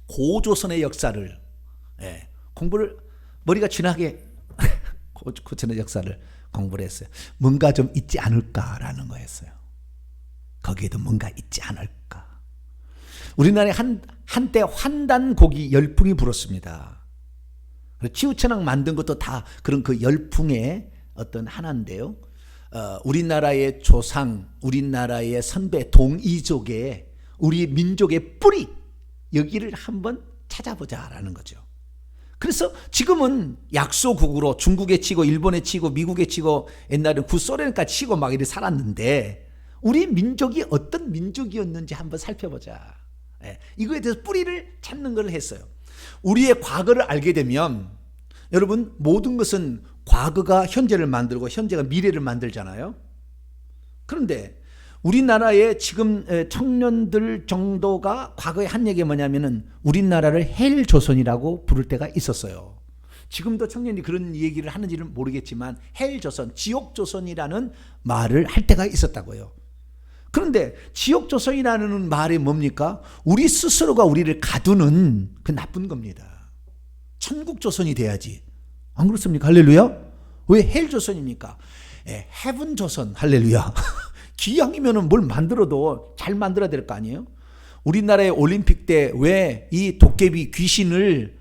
고조선의 역사를 공부를 머리가 쥐나게 고조선의 역사를 공부를 했어요. 뭔가 좀 있지 않을까라는 거였어요. 거기에도 뭔가 있지 않을까. 우리나라에 한때 환단곡이 열풍이 불었습니다. 치우천왕 만든 것도 다 그런 그 열풍의 어떤 하나인데요. 우리나라의 조상, 우리나라의 선배, 동이족의 우리 민족의 뿌리, 여기를 한번 찾아보자라는 거죠. 그래서 지금은 약소국으로 중국에 치고 일본에 치고 미국에 치고 옛날에 구소련까지 치고 막 이렇게 살았는데 우리 민족이 어떤 민족이었는지 한번 살펴보자. 이거에 대해서 뿌리를 찾는 걸 했어요. 우리의 과거를 알게 되면 여러분 모든 것은 과거가 현재를 만들고 현재가 미래를 만들잖아요. 그런데 우리나라의 지금 청년들 정도가 과거에 한 얘기가 뭐냐면은 우리나라를 헬조선이라고 부를 때가 있었어요. 지금도 청년이 그런 얘기를 하는지는 모르겠지만 헬조선, 지옥조선이라는 말을 할 때가 있었다고요. 그런데 지옥조선이라는 말이 뭡니까? 우리 스스로가 우리를 가두는 그 나쁜 겁니다. 천국조선이 돼야지. 안 그렇습니까? 할렐루야. 왜 헬조선입니까? 헤븐조선. 할렐루야. 기왕이면 뭘 만들어도 잘 만들어야 될 거 아니에요? 우리나라의 올림픽 때 왜 이 도깨비 귀신을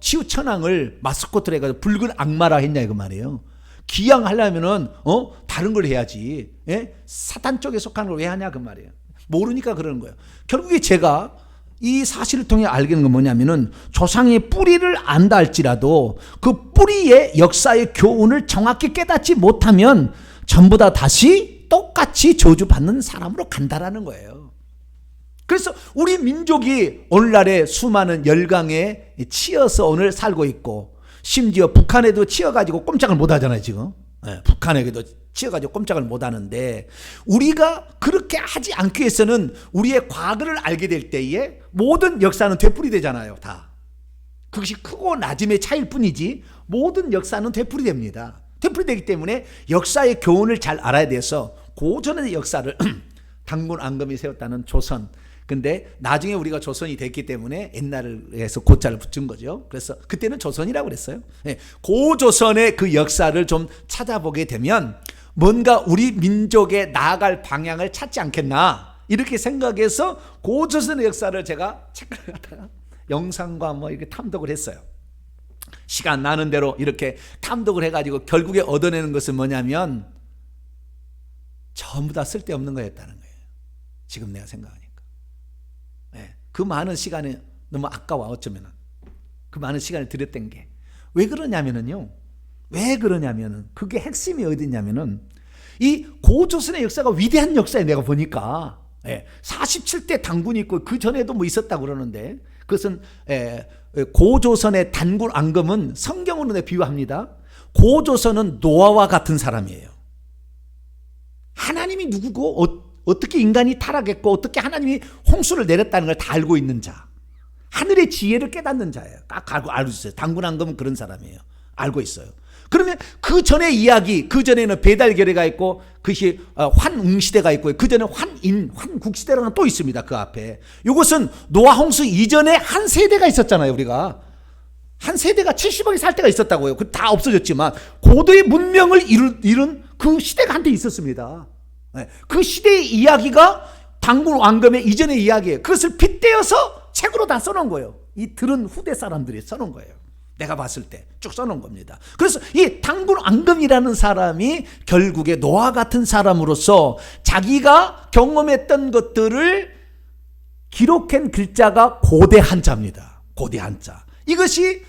치우천왕을 마스코트로 해가지고 붉은 악마라 했냐 이거 말이에요. 기왕 하려면은 다른 걸 해야지. 사탄 쪽에 속한 걸 왜 하냐 그 말이에요. 모르니까 그러는 거예요. 결국에 제가 이 사실을 통해 알게 되는 건 뭐냐면은 조상의 뿌리를 안다 할지라도 그 뿌리의 역사의 교훈을 정확히 깨닫지 못하면 전부 다 다시 똑같이 저주받는 사람으로 간다라는 거예요. 그래서 우리 민족이 오늘날의 수많은 열강에 치여서 오늘 살고 있고 심지어 북한에도 치여가지고 꼼짝을 못 하잖아요 지금. 북한에게도 치여가지고 꼼짝을 못 하는데 우리가 그렇게 하지 않기 위해서는 우리의 과거를 알게 될 때에 모든 역사는 되풀이되잖아요 다. 그것이 크고 낮음의 차이일 뿐이지 모든 역사는 되풀이됩니다. 되풀이되기 때문에 역사의 교훈을 잘 알아야 돼서 고전의 역사를 단군 앙금이 세웠다는 조선. 근데 나중에 우리가 조선이 됐기 때문에 옛날에서 고자를 붙인 거죠. 그래서 그때는 조선이라고 그랬어요. 고조선의 그 역사를 좀 찾아보게 되면 뭔가 우리 민족의 나아갈 방향을 찾지 않겠나 이렇게 생각해서 고조선의 역사를 제가 책을 갖다가 영상과 뭐 이렇게 탐독을 했어요. 시간 나는 대로 이렇게 탐독을 해가지고 결국에 얻어내는 것은 뭐냐면 전부 다 쓸데없는 거였다는 거예요. 지금 내가 생각하니까. 그 많은 시간이 너무 아까워 어쩌면은. 그 많은 시간을 들였던 게. 왜 그러냐면은요. 왜 그러냐면은 그게 핵심이 어디 있냐면은 이 고조선의 역사가 위대한 역사에 내가 보니까 47대 단군이 있고 그 전에도 뭐 있었다고 그러는데 그것은 고조선의 단군 앙금은 성경으로 비유합니다. 고조선은 노아와 같은 사람이에요. 하나님이 누구고 어떻게 인간이 타락했고 어떻게 하나님이 홍수를 내렸다는 걸 다 알고 있는 자. 하늘의 지혜를 깨닫는 자예요. 딱 알고 있어요. 단군 앙금은 그런 사람이에요. 알고 있어요. 그러면 그 전의 이야기, 그 전에는 배달결의가 있고 그것이 환웅시대가 있고 그 전에 환국시대라는 또 있습니다. 그 앞에. 이것은 노아 홍수 이전에 한 세대가 있었잖아요. 우리가. 한 세대가 70억이 살 때가 있었다고요. 그 다 없어졌지만 고도의 문명을 이룬 그 시대가 한때 있었습니다. 그 시대의 이야기가 단군 왕금의 이전의 이야기예요. 그것을 빗대어서 책으로 다 써놓은 거예요. 이 들은 후대 사람들이 써놓은 거예요. 내가 봤을 때 쭉 써놓은 겁니다. 그래서 이 단군 왕금이라는 사람이 결국에 노아 같은 사람으로서 자기가 경험했던 것들을 기록한 글자가 고대 한자입니다. 고대 한자. 이것이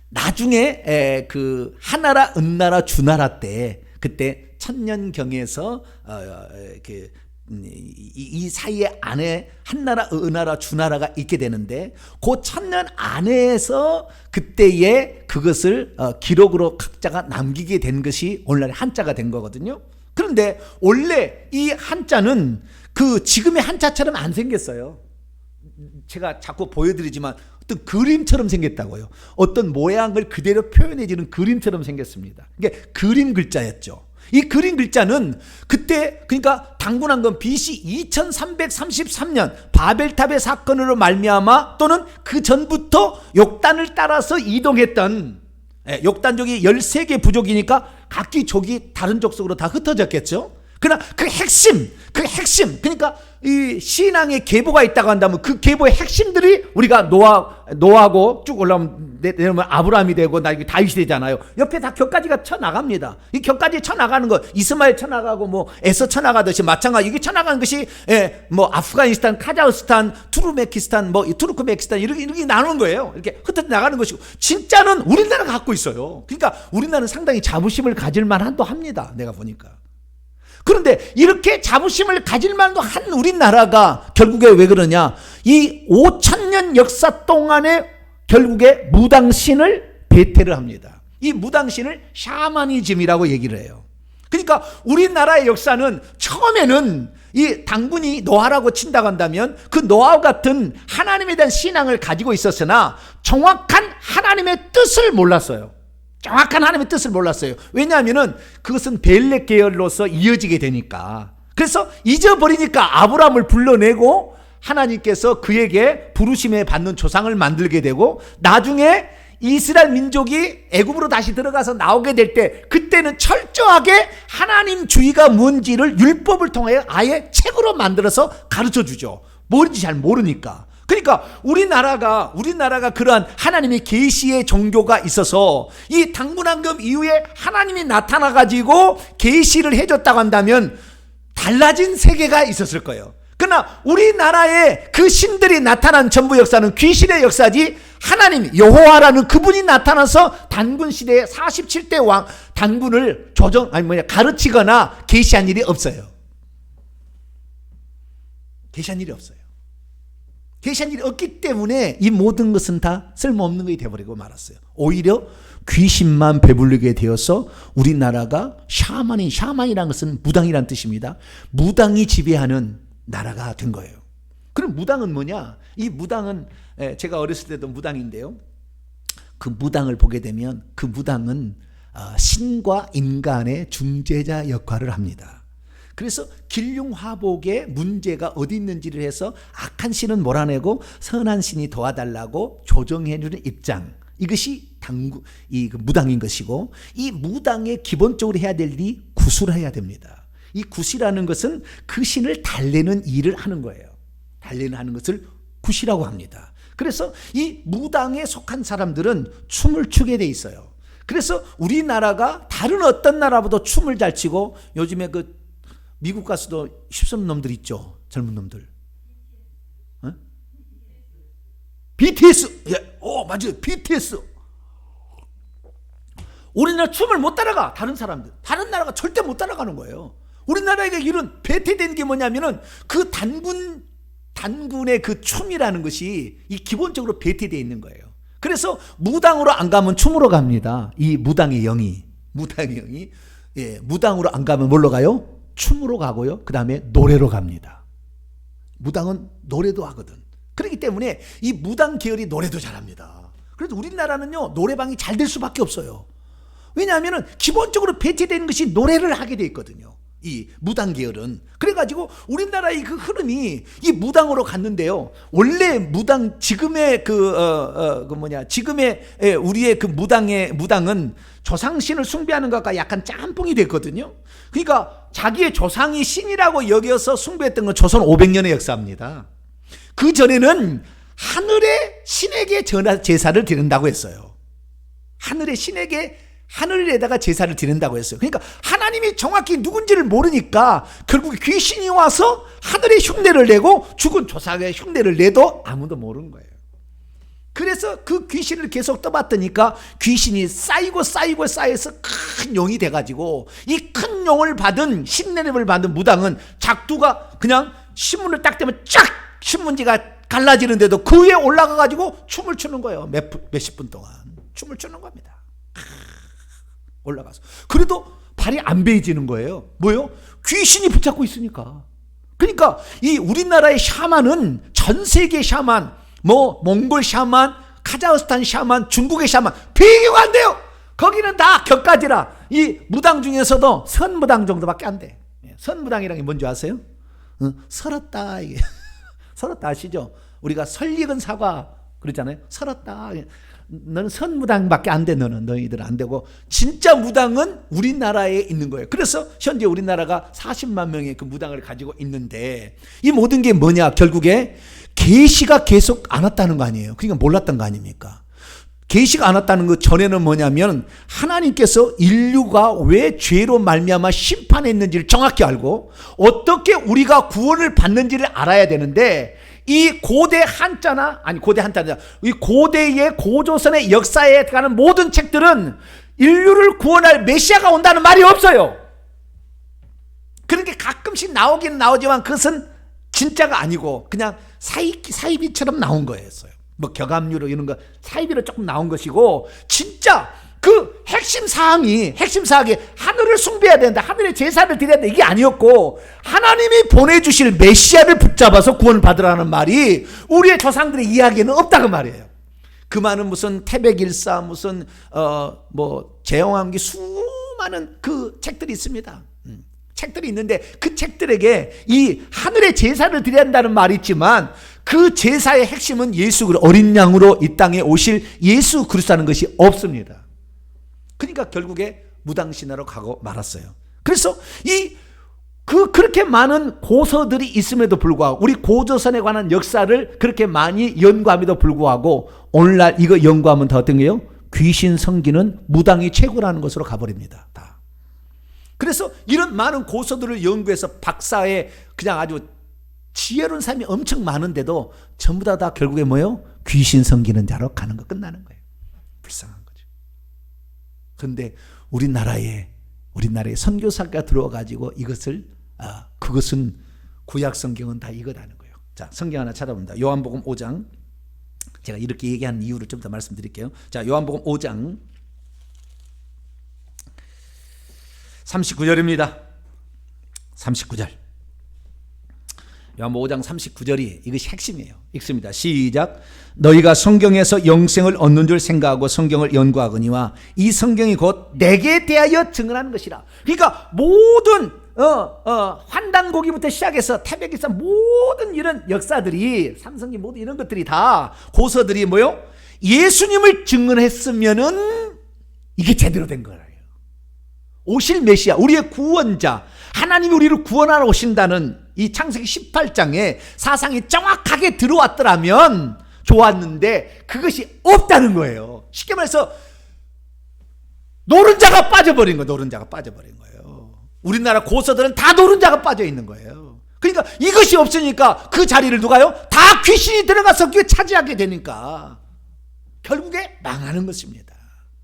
나중에 그 하나라, 은나라, 주나라 때 그때 천년경에서 이 사이에 안에 한나라, 은나라, 주나라가 있게 되는데 그 천년 안에서 그때의 그것을 기록으로 각자가 남기게 된 것이 오늘날 한자가 된 거거든요. 그런데 원래 이 한자는 그 지금의 한자처럼 안 생겼어요. 제가 자꾸 보여드리지만 어떤 그림처럼 생겼다고요. 어떤 모양을 그대로 표현해주는 그림처럼 생겼습니다. 이게 그림 글자였죠. 이 그린 글자는 그때 그러니까 당군한 건 BC 2333년 바벨탑의 사건으로 말미암아 또는 그 전부터 욕단을 따라서 이동했던 욕단족이 13개 부족이니까 각기 족이 다른 족 속으로 다 흩어졌겠죠. 그러나 그 핵심 그러니까 이 신앙의 계보가 있다고 한다면 그 계보의 핵심들이 우리가 노아하고 쭉 내려오면 아브라함이 되고 나중에 다윗이 되잖아요. 옆에 다 격가지가 쳐나갑니다. 이 격가지 쳐나가는 거 이스마엘 쳐나가고 뭐 에서 쳐나가듯이 마찬가지 이게 쳐나가는 것이 뭐 아프가니스탄, 카자흐스탄, 투르메키스탄, 뭐 투르크메키스탄 이렇게 나누는 거예요. 이렇게 흩어져 나가는 것이고 진짜는 우리나라가 갖고 있어요. 그러니까 우리나라는 상당히 자부심을 가질 만한도 합니다. 내가 보니까. 그런데 이렇게 자부심을 가질 만도 한 우리나라가 결국에 왜 그러냐? 이 5,000년 역사 동안에 결국에 무당신을 배태를 합니다. 이 무당신을 샤머니즘이라고 얘기를 해요. 그러니까 우리나라의 역사는 처음에는 이 당군이 노아라고 친다고 한다면 그 노아와 같은 하나님에 대한 신앙을 가지고 있었으나 정확한 하나님의 뜻을 몰랐어요. 정확한 하나님의 뜻을 몰랐어요. 왜냐하면 그것은 벨렉 계열로서 이어지게 되니까. 그래서 잊어버리니까 아브라함을 불러내고 하나님께서 그에게 부르심에 받는 조상을 만들게 되고 나중에 이스라엘 민족이 애굽으로 다시 들어가서 나오게 될 때 그때는 철저하게 하나님주의가 뭔지를 율법을 통해 아예 책으로 만들어서 가르쳐 주죠. 뭔지 잘 모르니까. 그러니까 우리나라가 그러한 하나님의 계시의 종교가 있어서 이 당군왕금 이후에 하나님이 나타나 가지고 계시를 해줬다고 한다면 달라진 세계가 있었을 거예요. 그러나 우리나라에 그 신들이 나타난 전부 역사는 귀신의 역사지 하나님 여호와라는 그분이 나타나서 단군 시대에 47대 왕 단군을 가르치거나 계시한 일이 없어요. 계시한 일이 없어요. 계시한 일이 없기 때문에 이 모든 것은 다 쓸모없는 것이 되어버리고 말았어요. 오히려 귀신만 배불리게 되어서 우리나라가 샤만이라는 것은 무당이라는 뜻입니다. 무당이 지배하는 나라가 된 거예요. 그럼 무당은 뭐냐? 이 무당은 제가 어렸을 때도 무당인데요. 그 무당을 보게 되면 그 무당은 신과 인간의 중재자 역할을 합니다. 그래서 길흉화복의 문제가 어디 있는지를 해서 악한 신은 몰아내고 선한 신이 도와달라고 조정해주는 입장. 이것이 무당인 것이고 이 무당의 기본적으로 해야 될 일이 구술을 해야 됩니다. 이 굿이라는 것은 그 신을 달래는 일을 하는 거예요. 달래는 것을 굿이라고 합니다. 그래서 이 무당에 속한 사람들은 춤을 추게 돼 있어요. 그래서 우리나라가 다른 어떤 나라보다 춤을 잘 추고 요즘에 그 미국 가서도 휩쓰는 놈들 있죠. 젊은 놈들. BTS. 맞아요. BTS. 우리나라 춤을 못 따라가. 다른 사람들. 다른 나라가 절대 못 따라가는 거예요. 우리나라에게 이런 배태된 게 뭐냐면은 그 단군의 그 춤이라는 것이 이 기본적으로 배태되어 있는 거예요. 그래서 무당으로 안 가면 춤으로 갑니다. 이 무당의 영이. 무당으로 안 가면 뭘로 가요? 춤으로 가고요. 그 다음에 노래로 갑니다. 무당은 노래도 하거든. 그렇기 때문에 이 무당 계열이 노래도 잘합니다. 그래서 우리나라는요 노래방이 잘 될 수밖에 없어요. 왜냐하면 기본적으로 배치되는 것이 노래를 하게 돼 있거든요. 이 무당 계열은. 그래가지고 우리나라의 그 흐름이 이 무당으로 갔는데요. 원래 지금의 지금의 우리의 그 무당은 조상신을 숭배하는 것과 약간 짬뽕이 됐거든요. 그러니까 자기의 조상이 신이라고 여겨서 숭배했던 건 조선 500년의 역사입니다. 그 전에는 하늘의 신에게 제사를 드린다고 했어요. 하늘에다가 제사를 드린다고 했어요. 그러니까 하나님이 정확히 누군지를 모르니까 결국 귀신이 와서 하늘의 흉내를 내고 죽은 조상의 흉내를 내도 아무도 모르는 거예요. 그래서 그 귀신을 계속 떠받드니까 귀신이 쌓여서 큰 용이 돼가지고 이 큰 용을 받은 신내림을 받은 무당은 작두가 그냥 신문을 딱 대면 쫙 신문지가 갈라지는데도 그 위에 올라가가지고 춤을 추는 거예요. 몇십 분 동안 춤을 추는 겁니다. 올라가서. 그래도 발이 안 베어지는 거예요. 뭐요? 귀신이 붙잡고 있으니까. 그러니까 이 우리나라의 샤만은 전 세계 샤만, 몽골 샤만, 카자흐스탄 샤만, 중국의 샤만 비교가 안 돼요. 거기는 다 격가지라. 이 무당 중에서도 선무당 정도밖에 안 돼. 선무당이란 게 뭔지 아세요? 설었다. 이게 설었다 아시죠? 우리가 설익은 사과 그러잖아요. 설었다. 너는 선무당밖에 안 돼. 너희들은 안 되고 진짜 무당은 우리나라에 있는 거예요. 그래서 현재 우리나라가 40만 명의 그 무당을 가지고 있는데 이 모든 게 뭐냐? 결국에 계시가 계속 안 왔다는 거 아니에요. 그러니까 몰랐던 거 아닙니까? 계시가 안 왔다는 것 전에는 뭐냐면 하나님께서 인류가 왜 죄로 말미암아 심판했는지를 정확히 알고 어떻게 우리가 구원을 받는지를 알아야 되는데 이 고대 한자나 아니 고대 한자나 이 고대의 고조선의 역사에 관한 모든 책들은 인류를 구원할 메시아가 온다는 말이 없어요. 그런 게 가끔씩 나오긴 나오지만 그것은 진짜가 아니고 그냥 사이비처럼 나온 거였어요. 뭐 격압류로 이런 거 사이비로 조금 나온 것이고 진짜 그 핵심 사항이 하늘을 숭배해야 된다, 하늘의 제사를 드려야 된다 이게 아니었고 하나님이 보내주실 메시아를 붙잡아서 구원을 받으라는 말이 우리의 조상들의 이야기에는 없다 그 말이에요. 그 말은 무슨 태백일사 무슨 뭐 제왕기 수많은 그 책들이 있습니다. 책들이 있는데 그 책들에게 이 하늘의 제사를 드려야 한다는 말이 있지만 그 제사의 핵심은 예수 그리스도 어린 양으로 이 땅에 오실 예수 그리스도라는 것이 없습니다. 그러니까 결국에 무당신화로 가고 말았어요. 그래서 그렇게 많은 고서들이 있음에도 불구하고 우리 고조선에 관한 역사를 그렇게 많이 연구함에도 불구하고 오늘날 이거 연구하면 다 어떤 거예요? 귀신 섬기는 무당이 최고라는 것으로 가버립니다. 다. 그래서 이런 많은 고서들을 연구해서 박사의 그냥 아주 지혜로운 사람이 엄청 많은데도 전부 다 결국에 뭐예요? 귀신 섬기는 자로 가는 거 끝나는 거예요. 불쌍한 거죠. 그런데 우리나라에 선교사가 들어와가지고 이것을 그것은 구약 성경은 다 이거라는 거예요. 자, 성경 하나 찾아봅니다. 요한복음 5장. 제가 이렇게 얘기한 이유를 좀 더 말씀드릴게요. 자, 요한복음 5장 39절입니다. 39절. 요한복음 5장 39절이 이것이 핵심이에요. 읽습니다. 시작. 너희가 성경에서 영생을 얻는 줄 생각하고 성경을 연구하거니와 이 성경이 곧 내게 대하여 증언하는 것이라. 그러니까 모든 환단고기부터 시작해서 태백일사 모든 이런 역사들이 삼성기 모든 이런 것들이 다 고서들이 뭐요? 예수님을 증언했으면은 이게 제대로 된 거예요. 오실 메시아, 우리의 구원자, 하나님이 우리를 구원하러 오신다는 이 창세기 18장에 사상이 정확하게 들어왔더라면 좋았는데 그것이 없다는 거예요. 쉽게 말해서 노른자가 빠져버린 거예요. 노른자가 빠져버린 거예요. 우리나라 고서들은 다 노른자가 빠져 있는 거예요. 그러니까 이것이 없으니까 그 자리를 누가요? 다 귀신이 들어가서 그게 차지하게 되니까 결국에 망하는 것입니다.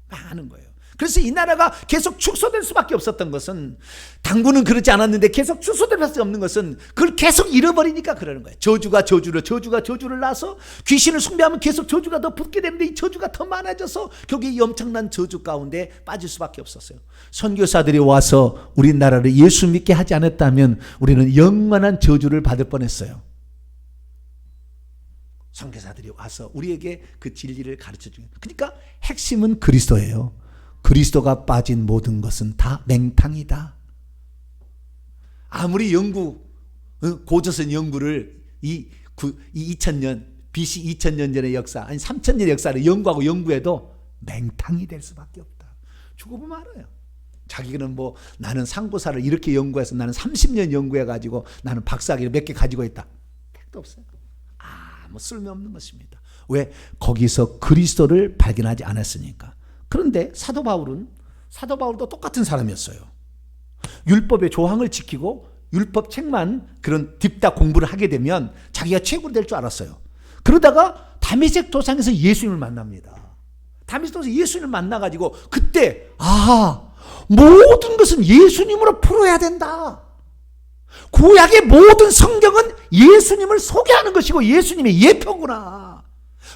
망하는 거예요. 그래서 이 나라가 계속 축소될 수밖에 없었던 것은 당군은 그렇지 않았는데 계속 축소될 수밖에 없는 것은 그걸 계속 잃어버리니까 그러는 거예요. 저주가 저주를 낳아서 귀신을 숭배하면 계속 저주가 더 붙게 되는데 이 저주가 더 많아져서 결국에 이 엄청난 저주 가운데 빠질 수밖에 없었어요. 선교사들이 와서 우리나라를 예수 믿게 하지 않았다면 우리는 영원한 저주를 받을 뻔했어요. 선교사들이 와서 우리에게 그 진리를 가르쳐 주는. 그러니까 핵심은 그리스도예요. 그리스도가 빠진 모든 것은 다 맹탕이다. 아무리 고조선 연구를 이 2000년 BC 2000년 전의 역사 아니 3000년의 역사를 연구해도 맹탕이 될 수밖에 없다. 죽어보면 알아요. 자기는 뭐 나는 상고사를 이렇게 연구해서 나는 30년 연구해가지고 나는 박사학위를 몇 개 가지고 있다. 택도 없어요. 뭐 쓸모없는 것입니다. 왜? 거기서 그리스도를 발견하지 않았으니까. 그런데 사도 바울도 똑같은 사람이었어요. 율법의 조항을 지키고 율법 책만 그런 딥다 공부를 하게 되면 자기가 최고로 될 줄 알았어요. 그러다가 다메섹 도상에서 예수님을 만납니다. 다메섹 도상에서 예수님을 만나가지고 그때 모든 것은 예수님으로 풀어야 된다. 구약의 모든 성경은 예수님을 소개하는 것이고 예수님의 예표구나.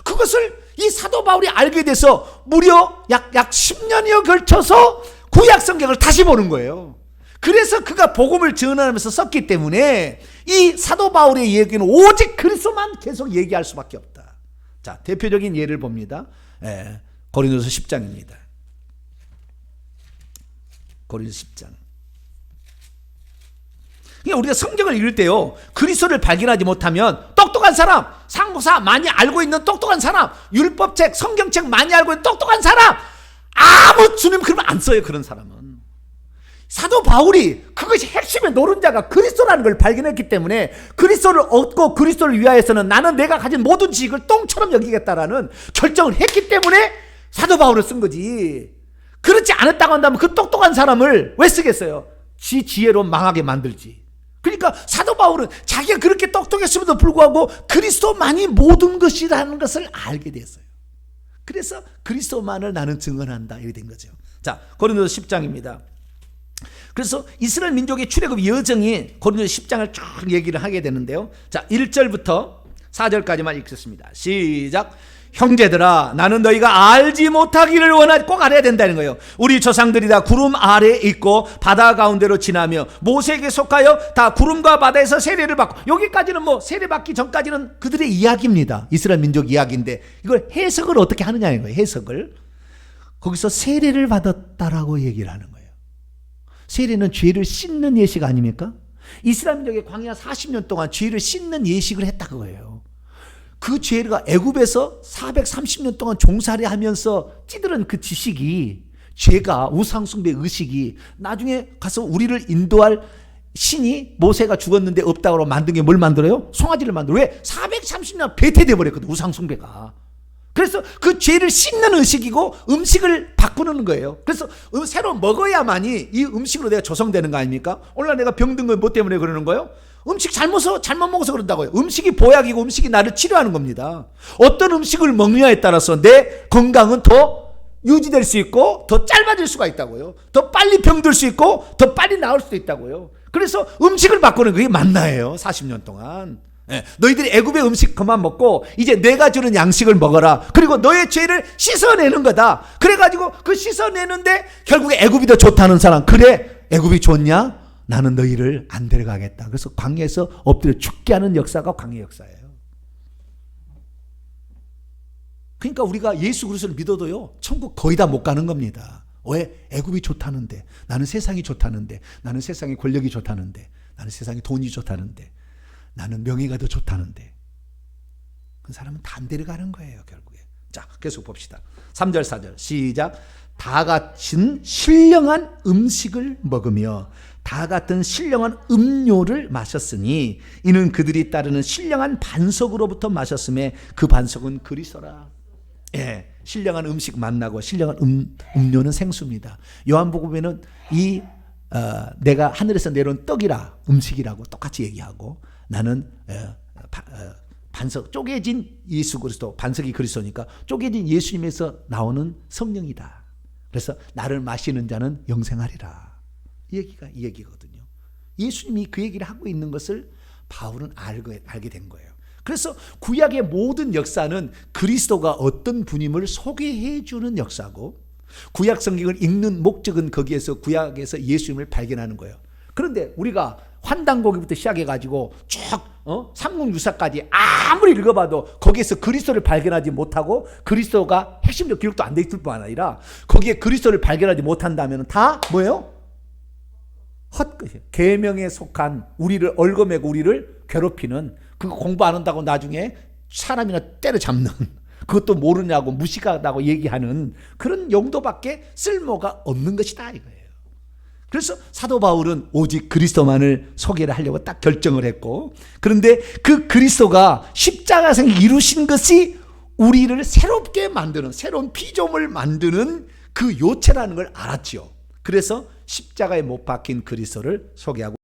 그것을 이 사도 바울이 알게 돼서 무려 약 10년여 걸쳐서 구약 성경을 다시 보는 거예요. 그래서 그가 복음을 전하면서 썼기 때문에 이 사도 바울의 얘기는 오직 그리스도만 계속 얘기할 수밖에 없다. 자, 대표적인 예를 봅니다. 고린도서 10장입니다. 고린도서 10장. 그러니까 우리가 성경을 읽을 때요, 그리스도를 발견하지 못하면 똑똑한 사람, 상고사 많이 알고 있는 똑똑한 사람, 율법책, 성경책 많이 알고 있는 똑똑한 사람, 아무 주님 그러면 안 써요. 그런 사람은. 사도 바울이 그것이 핵심의 노른자가 그리스도라는 걸 발견했기 때문에 그리스도를 얻고 그리스도를 위하여서는 나는 내가 가진 모든 지식을 똥처럼 여기겠다라는 결정을 했기 때문에 사도 바울을 쓴 거지. 그렇지 않았다고 한다면 그 똑똑한 사람을 왜 쓰겠어요? 지 지혜로 망하게 만들지. 그러니까 사도 바울은 자기가 그렇게 똑똑했음에도 불구하고 그리스도만이 모든 것이라는 것을 알게 됐어요. 그래서 그리스도만을 나는 증언한다 이렇게 된 거죠. 자, 고린도서 10장입니다. 그래서 이스라엘 민족의 출애굽 여정이 고린도서 10장을 쭉 얘기를 하게 되는데요. 자, 1절부터 4절까지만 읽겠습니다. 시작. 형제들아, 나는 너희가 알지 못하기를 원하지, 꼭 알아야 된다는 거예요. 우리 조상들이 다 구름 아래에 있고 바다 가운데로 지나며 모세에게 속하여 다 구름과 바다에서 세례를 받고, 여기까지는 뭐 세례 받기 전까지는 그들의 이야기입니다. 이스라엘 민족 이야기인데 이걸 해석을 어떻게 하느냐는 거예요. 해석을 거기서 세례를 받았다라고 얘기를 하는 거예요. 세례는 죄를 씻는 예식 아닙니까? 이스라엘 민족의 광야 40년 동안 죄를 씻는 예식을 했다 그거예요. 그 죄가 애굽에서 430년 동안 종살이 하면서 찌들은 그 지식이, 죄가, 우상숭배 의식이 나중에 가서 우리를 인도할 신이, 모세가 죽었는데 없다고 만든 게 뭘 만들어요? 송아지를 만들어. 왜? 430년 배태돼 버렸거든, 우상숭배가. 그래서 그 죄를 씻는 의식이고 음식을 바꾸는 거예요. 그래서 새로 먹어야만이 이 음식으로 내가 조성되는 거 아닙니까? 오늘 내가 병든 건 뭐 때문에 그러는 거예요? 음식 잘못 먹어서 그런다고요. 음식이 보약이고 음식이 나를 치료하는 겁니다. 어떤 음식을 먹느냐에 따라서 내 건강은 더 유지될 수 있고 더 짧아질 수가 있다고요. 더 빨리 병들 수 있고 더 빨리 나을 수도 있다고요. 그래서 음식을 바꾸는 그게 만나예요. 40년 동안. 너희들이 애굽의 음식 그만 먹고 이제 내가 주는 양식을 먹어라. 그리고 너의 죄를 씻어내는 거다. 그래가지고 그 씻어내는데 결국에 애굽이 더 좋다는 사람, 그래 애굽이 좋냐? 나는 너희를 안 데려가겠다. 그래서 광야에서 엎드려 죽게 하는 역사가 광야 역사예요. 그러니까 우리가 예수 그리스도를 믿어도요, 천국 거의 다 못 가는 겁니다. 왜? 애굽이 좋다는데, 나는 세상이 좋다는데, 나는 세상의 권력이 좋다는데, 나는 세상의 돈이 좋다는데, 나는 명예가 더 좋다는데, 그 사람은 다 안 데려가는 거예요 결국에. 자, 계속 봅시다. 3절 4절 시작. 다 같은 신령한 음식을 먹으며 다 같은 신령한 음료를 마셨으니 이는 그들이 따르는 신령한 반석으로부터 마셨음에 그 반석은 그리스도라. 예, 신령한 음식 만나고 신령한 음료는 생수입니다. 요한복음에는 내가 하늘에서 내려온 떡이라, 음식이라고 똑같이 얘기하고, 나는 반석, 쪼개진 예수 그리스도, 반석이 그리스도니까 쪼개진 예수님에서 나오는 성령이다. 그래서 나를 마시는 자는 영생하리라. 이 얘기거든요. 예수님이 그 얘기를 하고 있는 것을 바울은 알게 된 거예요. 그래서 구약의 모든 역사는 그리스도가 어떤 분임을 소개해 주는 역사고, 구약 성경을 읽는 목적은 거기에서, 구약에서 예수님을 발견하는 거예요. 그런데 우리가 환단고기부터 시작해가지고 쭉 삼국유사까지 아무리 읽어봐도 거기에서 그리스도를 발견하지 못하고, 그리스도가 핵심적 기록도 안 돼 있을 뿐 아니라 거기에 그리스도를 발견하지 못한다면 다 뭐예요? 헛것이에요. 계명에 속한, 우리를 얽어매고 우리를 괴롭히는, 그거 공부 안 한다고 나중에 사람이나 때려잡는, 그것도 모르냐고 무식하다고 얘기하는 그런 용도밖에 쓸모가 없는 것이다 이거예요. 그래서 사도 바울은 오직 그리스도만을 소개를 하려고 딱 결정을 했고, 그런데 그 그리스도가 십자가에서 이루신 것이 우리를 새롭게 만드는, 새로운 피조물 만드는 그 요체라는 걸 알았지요. 그래서 십자가에 못 박힌 그리스도를 소개하고